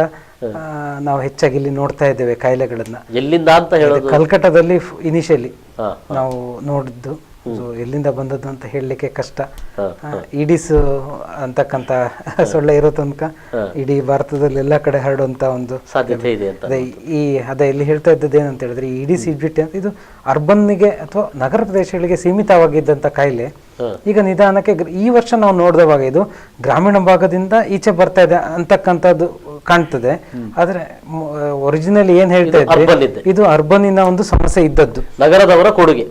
ನಾವು ಹೆಚ್ಚಾಗಿ ಇಲ್ಲಿ ನೋಡ್ತಾ ಇದ್ದೇವೆ ಕಾಯಿಲೆಗಳನ್ನ. ಎಲ್ಲಿಂದ ಅಂತ ಹೇಳೋದು? ಕಲ್ಕಟ್ಟಾದಲ್ಲಿ ಇನಿಷಿಯಲಿ ನಾವು ನೋಡಿದ್ದು. ಎಲ್ಲಿಂದ ಬಂದದ್ದು ಅಂತ ಹೇಳಲಿಕ್ಕೆ ಕಷ್ಟ. ಈಡಿಸ್ ಅಂತಕ್ಕಂಥ ಸೊಳ್ಳೆ ಇರೋ ತನಕ ಇಡೀ ಭಾರತದಲ್ಲಿ ಎಲ್ಲ ಕಡೆ ಹರಡುವಂತ ಒಂದು ಸಾಧ್ಯತೆ ಇದೆ ಅಂತ. ಅದೇ ಇಲ್ಲಿ ಹೇಳ್ತಾ ಇದ್ದದ್ದು ಏನಂತ ಹೇಳಿದ್ರೆ, ಈ ಈಡಿಸ್ ಈಜಿಪ್ಟೆ ಅಂತ ಇದು ಅರ್ಬನ್ನಿಗೆ ಅಥವಾ ನಗರ ಪ್ರದೇಶಗಳಿಗೆ ಸೀಮಿತವಾಗಿದ್ದಂಥ ಕಾಯಿಲೆ ಈಗ ನಿಧಾನಕ್ಕೆ ಈ ವರ್ಷ ನಾವು ನೋಡಿದವಾಗ ಇದು ಗ್ರಾಮೀಣ ಭಾಗದಿಂದ ಈಚೆ ಬರ್ತಾ ಇದೆ ಅಂತಕ್ಕಂಥದ್ದು ಕಾಣ್ತದೆ. ಆದ್ರೆ ಒರಿಜಿನಲ್ ಏನ್ ಹೇಳ್ತಾ ಇದ್ರೆ ಇದು ಅರ್ಬನ್ನಿನ ಒಂದು ಸಮಸ್ಯೆ ಇದ್ದದ್ದು, ನಗರದವರ ಕೊಡುಗೆ.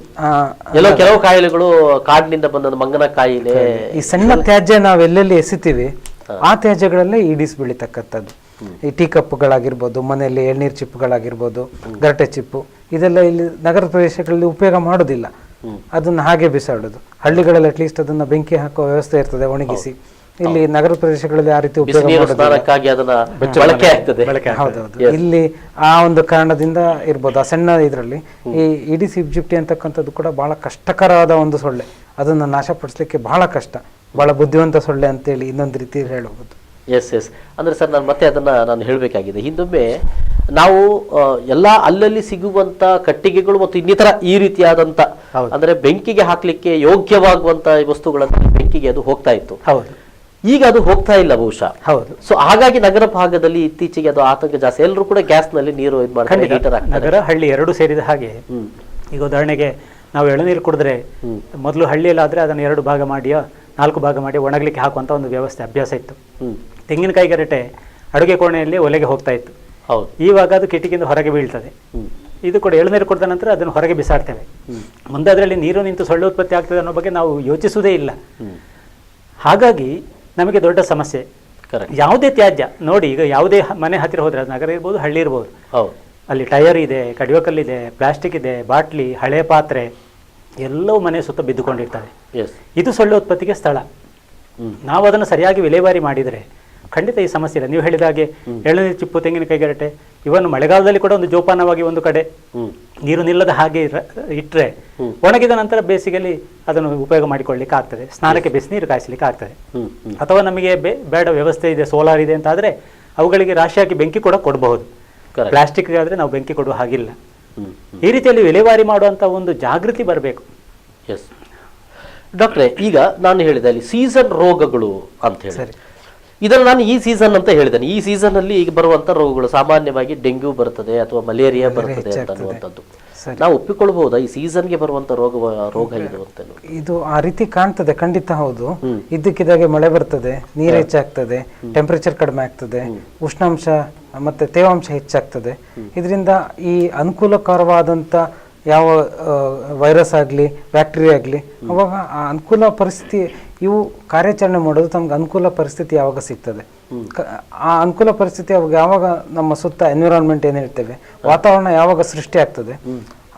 ಕೆಲವು ಕಾಯಿಲೆಗಳು ಕಾಡಿನಿಂದ ಬಂದ ಮಂಗನ ಕಾಯಿಲೆ, ಈ ಸಣ್ಣ ತ್ಯಾಜ್ಯ ನಾವೆಲ್ಲೆಲ್ಲಿ ಎಸಿತೀವಿ ಆ ತ್ಯಾಜ್ಯಗಳಲ್ಲೇ ಈಡಿಸ್ ಬೆಳಿತಕ್ಕಂಥದ್ದು. ಈ ಟೀ ಕಪ್ಗಳಾಗಿರ್ಬೋದು, ಮನೆಯಲ್ಲಿ ಎಳ್ನೀರು ಚಿಪ್ಪುಗಳಾಗಿರ್ಬೋದು, ಗರಟೆ ಚಿಪ್ಪು, ಇದೆಲ್ಲ ಇಲ್ಲಿ ನಗರ ಪ್ರದೇಶಗಳಲ್ಲಿ ಉಪಯೋಗ ಮಾಡೋದಿಲ್ಲ, ಅದನ್ನ ಹಾಗೆ ಬಿಸಾಡೋದು. ಹಳ್ಳಿಗಳಲ್ಲಿ ಅಟ್ಲೀಸ್ಟ್ ಅದನ್ನ ಬೆಂಕಿ ಹಾಕುವ ವ್ಯವಸ್ಥೆ ಇರ್ತದೆ ಒಣಗಿಸಿ. ಇಲ್ಲಿ ನಗರ ಪ್ರದೇಶಗಳಲ್ಲಿ ಆ ರೀತಿ ಉಪಯೋಗ ಹೌದೌದು. ಇಲ್ಲಿ ಆ ಒಂದು ಕಾರಣದಿಂದ ಇರ್ಬೋದು. ಆ ಸಣ್ಣ ಇದರಲ್ಲಿ ಈ ಈಡಿಸ್ ಈಜಿಪ್ಟಿ ಅಂತಕ್ಕಂಥದ್ದು ಕೂಡ ಬಹಳ ಕಷ್ಟಕರವಾದ ಒಂದು ಸೊಳ್ಳೆ. ಅದನ್ನ ನಾಶಪಡಿಸ್ಲಿಕ್ಕೆ ಬಹಳ ಕಷ್ಟ, ಬಹಳ ಬುದ್ಧಿವಂತ ಸೊಳ್ಳೆ ಅಂತೇಳಿ ಇನ್ನೊಂದು ರೀತಿ ಹೇಳಬಹುದು. ಎಸ್ ಅಂದ್ರೆ ಸರ್, ನಾನು ಮತ್ತೆ ನಾನು ಹೇಳಬೇಕಾಗಿದೆ. ಹಿಂದೊಮ್ಮೆ ನಾವು ಎಲ್ಲ ಅಲ್ಲಲ್ಲಿ ಸಿಗುವಂತ ಕಟ್ಟಿಗೆಗಳು ಮತ್ತು ಇನ್ನಿತರ ಈ ರೀತಿಯಾದಂತ ಅಂದ್ರೆ ಬೆಂಕಿಗೆ ಹಾಕ್ಲಿಕ್ಕೆ ಯೋಗ್ಯವಾಗುವಂತ ವಸ್ತುಗಳನ್ನು ಬೆಂಕಿಗೆ ಅದು ಹೋಗ್ತಾ ಇತ್ತು. ಈಗ ಅದು ಹೋಗ್ತಾ ಇಲ್ಲ ಬಹುಶಃ. ಹೌದು. ಸೊ ಹಾಗಾಗಿ ನಗರ ಭಾಗದಲ್ಲಿ ಇತ್ತೀಚೆಗೆ ಅದು ಆತಂಕ ಜಾಸ್ತಿ. ಎಲ್ಲರೂ ಕೂಡ ಗ್ಯಾಸ್ ನಲ್ಲಿ ನೀರು ಇದು ಮಾಡ್ತಾರೆ, ಹೀಟರ್ ಹಾಕ್ತಾರೆ. ನಗರ ಹಳ್ಳಿ ಎರಡು ಸೇರಿದ ಹಾಗೆ. ಈಗ ಉದಾಹರಣೆಗೆ ನಾವು ಎಳನೀರು ಕುಡಿದ್ರೆ ಮೊದಲು ಹಳ್ಳಿಯಲ್ಲಾದ್ರೆ ಅದನ್ನು 2 ಭಾಗ ಮಾಡಿ 4 ಭಾಗ ಮಾಡಿ ಒಣಗಲಿಕ್ಕೆ ಹಾಕುವಂತ ಒಂದು ವ್ಯವಸ್ಥೆ ಅಭ್ಯಾಸ ಇತ್ತು. ತೆಂಗಿನಕಾಯಿ ಗರಟೆ ಅಡುಗೆ ಕೋಣೆಯಲ್ಲಿ ಒಲೆಗೆ ಹೋಗ್ತಾ ಇತ್ತು. ಇವಾಗ ಅದು ಕಿಟಕಿಯಿಂದ ಹೊರಗೆ ಬೀಳ್ತದೆ. ಇದು ಕೂಡ ಎಳನೀರು ಕುಡಿದ ನಂತರ ಅದನ್ನು ಹೊರಗೆ ಬಿಸಾಡ್ತೇವೆ. ಮುಂದೆ ಅದರಲ್ಲಿ ನೀರು ನಿಂತು ಸೊಳ್ಳೆ ಉತ್ಪತ್ತಿ ಆಗ್ತದೆ ಅನ್ನೋ ಬಗ್ಗೆ ನಾವು ಯೋಚಿಸುವುದೇ ಇಲ್ಲ. ಹಾಗಾಗಿ ನಮಗೆ ದೊಡ್ಡ ಸಮಸ್ಯೆ. ಯಾವುದೇ ತ್ಯಾಜ್ಯ ನೋಡಿ, ಈಗ ಯಾವುದೇ ಮನೆ ಹತ್ತಿರ ಹೋದ್ರೆ, ಅದು ನಗರ ಇರ್ಬೋದು, ಹಳ್ಳಿ ಇರ್ಬೋದು, ಅಲ್ಲಿ ಟೈರ್ ಇದೆ, ಕಡಿಯೋಕಲ್ಲಿದೆ, ಪ್ಲಾಸ್ಟಿಕ್ ಇದೆ, ಬಾಟ್ಲಿ, ಹಳೆ ಪಾತ್ರೆ ಎಲ್ಲವೂ ಮನೆ ಸುತ್ತ ಬಿದ್ದುಕೊಂಡಿರ್ತವೆ. ಇದು ಸೊಳ್ಳೆ ಉತ್ಪತ್ತಿಗೆ ಸ್ಥಳ. ನಾವು ಅದನ್ನು ಸರಿಯಾಗಿ ವಿಲೇವಾರಿ ಮಾಡಿದರೆ ಖಂಡಿತ ಈ ಸಮಸ್ಯೆ ಇಲ್ಲ. ನೀವು ಹೇಳಿದ ಹಾಗೆ ಎಳನೀರು ಚಿಪ್ಪು, ತೆಂಗಿನಕಾಯಿ ಗರಟೆ ಇವನ್ನು ಮಳೆಗಾಲದಲ್ಲಿ ಕೂಡ ಒಂದು ಜೋಪಾನವಾಗಿ ಒಂದು ಕಡೆ ನೀರು ನಿಲ್ಲದ ಹಾಗೆ ಇಟ್ಟರೆ ಒಣಗಿದ ನಂತರ ಬೇಸಿಗೆಯಲ್ಲಿ ಅದನ್ನು ಉಪಯೋಗ ಮಾಡಿಕೊಳ್ಳಿಕ್ಕೆ ಆಗ್ತದೆ. ಸ್ನಾನಕ್ಕೆ ಬಿಸಿನೀರು ಕಾಯಿಸಲಿಕ್ಕೆ ಆಗ್ತದೆ. ಅಥವಾ ನಮಗೆ ಬೇಡ ವ್ಯವಸ್ಥೆ ಇದೆ, ಸೋಲಾರ್ ಇದೆ ಅಂತ ಆದರೆ ಅವುಗಳಿಗೆ ರಾಶಿಯಾಗಿ ಬೆಂಕಿ ಕೂಡ ಕೊಡಬಹುದು. ಪ್ಲಾಸ್ಟಿಕ್ ಆದರೆ ನಾವು ಬೆಂಕಿ ಕೊಡುವ ಹಾಗಿಲ್ಲ. ಈ ರೀತಿಯಲ್ಲಿ ವಿಲೇವಾರಿ ಮಾಡುವಂತ ಒಂದು ಜಾಗೃತಿ ಬರಬೇಕು. ಎಸ್ ಡಾಕ್ಟ್ರೆ, ಈಗ ನಾನು ಹೇಳಿದೆ ಅಲ್ಲಿ ಸೀಸನ್ ರೋಗಗಳು ಅಂತ ಹೇಳಿ, ಇದನ್ನು ನಾನು ಈ ಸೀಸನ್ ಅಂತ ಹೇಳಿದ್ದೇನೆ. ಈ ಸೀಸನ್ ಅಲ್ಲಿ ಈಗ ಬರುವಂತ ರೋಗಗಳು ಸಾಮಾನ್ಯವಾಗಿ ಡೆಂಗ್ಯೂ ಬರ್ತದೆ ಅಥವಾ ಮಲೇರಿಯಾ ಬರ್ತದೆ ಅಂತ ಅನ್ನುವಂಥದ್ದು ನಾವು ಒಪ್ಪಿಕೊಳ್ಬಹುದಾ? ಈ ಸೀಸನ್ಗೆ ಬರುವಂತ ರೋಗ ಇದು ಅಂತ ಇದು ಆ ರೀತಿ ಕಾಣ್ತದೆ, ಖಂಡಿತ ಹೌದು. ಇದ್ದಕ್ಕಿದ್ದಾಗೆ ಮಳೆ ಬರ್ತದೆ, ನೀರು ಹೆಚ್ಚಾಗ್ತದೆ, ಟೆಂಪರೇಚರ್ ಕಡಿಮೆ ಆಗ್ತದೆ, ಉಷ್ಣಾಂಶ ಮತ್ತೆ ತೇವಾಂಶ ಹೆಚ್ಚಾಗ್ತದೆ. ಇದರಿಂದ ಈ ಅನುಕೂಲಕರವಾದಂತ ಯಾವ ವೈರಸ್ ಆಗಲಿ ಬ್ಯಾಕ್ಟೀರಿಯಾ ಆಗಲಿ, ಅವಾಗ ಆ ಅನುಕೂಲ ಪರಿಸ್ಥಿತಿ ಇವು ಕಾರ್ಯಾಚರಣೆ ಮಾಡೋದು ತಮ್ಗೆ ಅನುಕೂಲ ಪರಿಸ್ಥಿತಿ ಯಾವಾಗ ಸಿಗ್ತದೆ. ಆ ಅನುಕೂಲ ಪರಿಸ್ಥಿತಿ ಅವಾಗ ಯಾವಾಗ ನಮ್ಮ ಸುತ್ತ ಎನ್ವಿರಾನ್ಮೆಂಟ್ ಏನು ಹೇಳ್ತೇವೆ, ವಾತಾವರಣ ಯಾವಾಗ ಸೃಷ್ಟಿ ಆಗ್ತದೆ,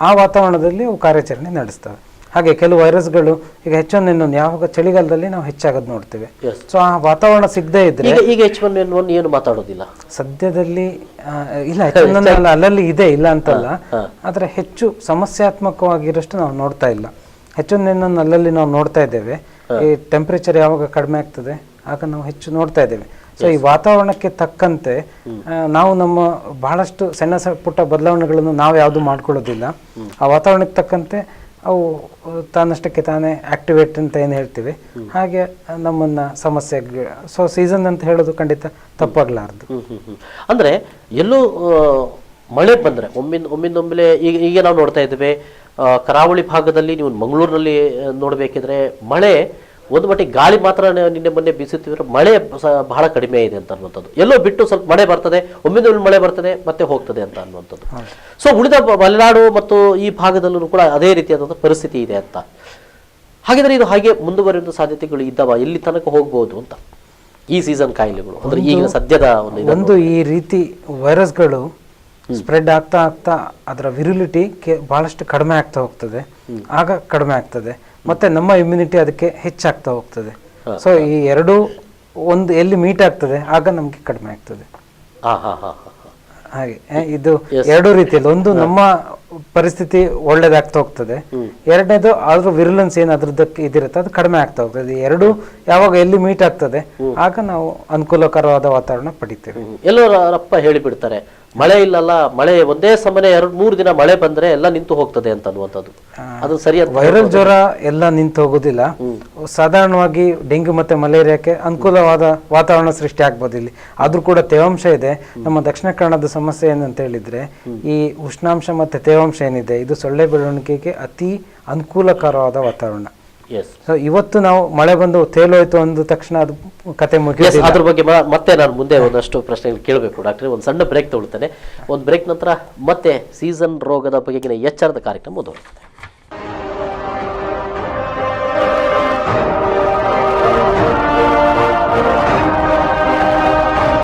ಆ ವಾತಾವರಣದಲ್ಲಿ ಅವು ಕಾರ್ಯಾಚರಣೆ ನಡೆಸ್ತವೆ. ಹಾಗೆ ಕೆಲವು ವೈರಸ್ಗಳು ಈಗ H1N1 ಯಾವಾಗ ಚಳಿಗಾಲದಲ್ಲಿ ನಾವು ಹೆಚ್ಚಾಗೋದು ನೋಡ್ತೇವೆ. ಸೊ ಆ ವಾತಾವರಣ ಸಿಗದೇ ಇದ್ರೆ ಈಗ H1N1 ಏನು ಮಾತಾಡೋದಿಲ್ಲ ಸದ್ಯದಲ್ಲಿ ಇಲ್ಲ, H1N1 ಅಲ್ಲಲ್ಲಿ ಇದೆ, ಇಲ್ಲ ಅಂತಲ್ಲ, ಆದ್ರೆ ಹೆಚ್ಚು ಸಮಸ್ಯಾತ್ಮಕವಾಗಿರೋಷ್ಟು ನಾವು ನೋಡ್ತಾ ಇಲ್ಲ. H1N1 ಅಲ್ಲಲ್ಲಿ ನಾವು ನೋಡ್ತಾ ಇದ್ದೇವೆ. ಈ ಟೆಂಪರೇಚರ್ ಯಾವಾಗ ಕಡಿಮೆ ಆಗ್ತದೆ ಆಗ ನಾವು ಹೆಚ್ಚು ನೋಡ್ತಾ ಇದ್ದೇವೆ. ಸೊ ಈ ವಾತಾವರಣಕ್ಕೆ ತಕ್ಕಂತೆ ನಾವು ನಮ್ಮ ಬಹಳಷ್ಟು ಸಣ್ಣ ಪುಟ್ಟ ಬದಲಾವಣೆಗಳನ್ನು ನಾವು ಯಾವುದು ಮಾಡ್ಕೊಳ್ಳೋದಿಲ್ಲ. ಆ ವಾತಾವರಣಕ್ಕೆ ತಕ್ಕಂತೆ ಅವು ತಾನಷ್ಟಕ್ಕೆ ತಾನೇ ಆಕ್ಟಿವೇಟ್ ಅಂತ ಏನು ಹೇಳ್ತೀವಿ, ಹಾಗೆ ನಮ್ಮನ್ನ ಸಮಸ್ಯೆಗೆ ಸೊ ಸೀಸನ್ ಅಂತ ಹೇಳೋದು ಖಂಡಿತ ತಪ್ಪಾಗ್ಲಾರ್ದು. ಅಂದ್ರೆ ಎಲ್ಲೂ ಮಳೆ ಬಂದ್ರೆ ಒಮ್ಮಿಂದೊಮ್ಮೆಲೆ ಈಗ ನಾವು ನೋಡ್ತಾ ಇದ್ದೇವೆ ಕರಾವಳಿ ಭಾಗದಲ್ಲಿ, ನೀವು ಮಂಗಳೂರಿನಲ್ಲಿ ನೋಡ್ಬೇಕಿದ್ರೆ ಮಳೆ ಒಂದು ಮಟ್ಟಿಗೆ ಗಾಳಿ ಮಾತ್ರ ನಿನ್ನೆ ಮೊನ್ನೆ ಬೀಸುತ್ತಿದ್ರೆ ಮಳೆ ಬಹಳ ಕಡಿಮೆ ಇದೆ ಅಂತ ಅನ್ನುವಂಥದ್ದು. ಎಲ್ಲೋ ಬಿಟ್ಟು ಸ್ವಲ್ಪ ಮಳೆ ಬರ್ತದೆ, ಒಮ್ಮಿಂದೊಮ್ಮೆ ಮಳೆ ಬರ್ತದೆ ಮತ್ತೆ ಹೋಗ್ತದೆ ಅಂತ ಅನ್ನುವಂಥದ್ದು. ಸೊ ಉಳಿದ ಮಲೆನಾಡು ಮತ್ತು ಈ ಭಾಗದಲ್ಲೂ ಕೂಡ ಅದೇ ರೀತಿಯಾದಂಥ ಪರಿಸ್ಥಿತಿ ಇದೆ ಅಂತ. ಹಾಗಿದ್ರೆ ಇದು ಹಾಗೆ ಮುಂದುವರಿಯುವ ಸಾಧ್ಯತೆಗಳು ಇದ್ದಾವ, ಎಲ್ಲಿ ತನಕ ಹೋಗ್ಬೋದು ಅಂತ ಈ ಸೀಸನ್ ಕಾಯಿಲೆಗಳು, ಅಂದ್ರೆ ಈಗ ಸದ್ಯದ ಒಂದು ಈ ರೀತಿ ವೈರಸ್ಗಳು ಸ್ಪ್ರೆಡ್ ಆಗ್ತಾ ಆಗ್ತಾ ಅದರ ವಿರಿಲಿಟಿ ಬಹಳಷ್ಟು ಕಡಿಮೆ ಆಗ್ತಾ ಹೋಗ್ತದೆ, ಆಗ ಕಡಿಮೆ ಆಗ್ತದೆ, ಮತ್ತೆ ನಮ್ಮ ಇಮ್ಯುನಿಟಿ ಅದಕ್ಕೆ ಹೆಚ್ಚಾಗ್ತಾ ಹೋಗ್ತದೆ. ಸೊ ಈ ಎರಡು ಒಂದು ಎಲ್ಲಿ ಮೀಟ್ ಆಗ್ತದೆ ಆಗ ನಮ್ಗೆ ಕಡಿಮೆ ಆಗ್ತದೆ. ಹಾಗೆ ಇದು ಎರಡು ರೀತಿಯಲ್ಲಿ, ಒಂದು ನಮ್ಮ ಪರಿಸ್ಥಿತಿ ಒಳ್ಳೇದಾಗ್ತಾ ಹೋಗ್ತದೆ, ಎರಡನೇದು ಅದ್ರ ವಿರುಲೆನ್ಸ್ ಏನ್ ಅದ್ರದಕ್ಕೆ ಇದಿರುತ್ತೆ ಅದು ಕಡಿಮೆ ಆಗ್ತಾ ಹೋಗ್ತದೆ. ಎರಡು ಯಾವಾಗ ಎಲ್ಲಿ ಮೀಟ್ ಆಗ್ತದೆ ಆಗ ನಾವು ಅನುಕೂಲಕರವಾದ ವಾತಾವರಣ ಪಡಿತೇವೆ. ಎಲ್ಲೋ ರಪ್ಪ ಹೇಳಿಬಿಡ್ತಾರೆ ಮಳೆ ಇಲ್ಲಲ್ಲ, ಮಳೆ ಒಂದೇ ಸಮನೆ 2-3 ದಿನ ಮಳೆ ಬಂದ್ರೆ ಎಲ್ಲ ನಿಂತು ಹೋಗ್ತದೆ ಅಂತ ಅನ್ನುವಂಥದ್ದು. ಅದು ಸರಿಯಾದ ವೈರಲ್ ಜ್ವರ ಎಲ್ಲ ನಿಂತು ಹೋಗುದಿಲ್ಲ. ಸಾಧಾರಣವಾಗಿ ಡೆಂಗ್ಯೂ ಮತ್ತೆ ಮಲೇರಿಯಾಕ್ಕೆ ಅನುಕೂಲವಾದ ವಾತಾವರಣ ಸೃಷ್ಟಿ ಆಗ್ಬೋದು. ಇಲ್ಲಿ ಆದ್ರೂ ಕೂಡ ತೇವಾಂಶ ಇದೆ. ನಮ್ಮ ದಕ್ಷಿಣ ಕನ್ನಡದ ಸಮಸ್ಯೆ ಏನಂತ ಹೇಳಿದ್ರೆ ಈ ಉಷ್ಣಾಂಶ ಮತ್ತೆ ತೇವಾಂಶ ಏನಿದೆ ಇದು ಸೊಳ್ಳೆ ಬೆಳವಣಿಗೆಗೆ ಅತಿ ಅನುಕೂಲಕರವಾದ ವಾತಾವರಣ. ಸೊ ಇವತ್ತು ನಾವು ಮಳೆ ಬಂದು ತೇಲೋಯ್ತು ಅಂದ ತಕ್ಷಣ ಅದು ಕತೆ ಮುಗಿಯೋದು. ಅದ್ರ ಬಗ್ಗೆ ಮತ್ತೆ ನಾನು ಮುಂದೆ ಒಂದಷ್ಟು ಪ್ರಶ್ನೆಗಳು ಕೇಳಬೇಕು ಡಾಕ್ಟ್ರೆ. ಒಂದು ಸಣ್ಣ ಬ್ರೇಕ್ ತಗೊಳ್ತೇನೆ. ಒಂದು ಬ್ರೇಕ್ ನಂತರ ಮತ್ತೆ ಸೀಸನ್ ರೋಗದ ಬಗೆಗಿನ ಎಚ್ಚರದ ಕಾರ್ಯಕ್ರಮ ಮುಂದುವರಿಯುತ್ತದೆ.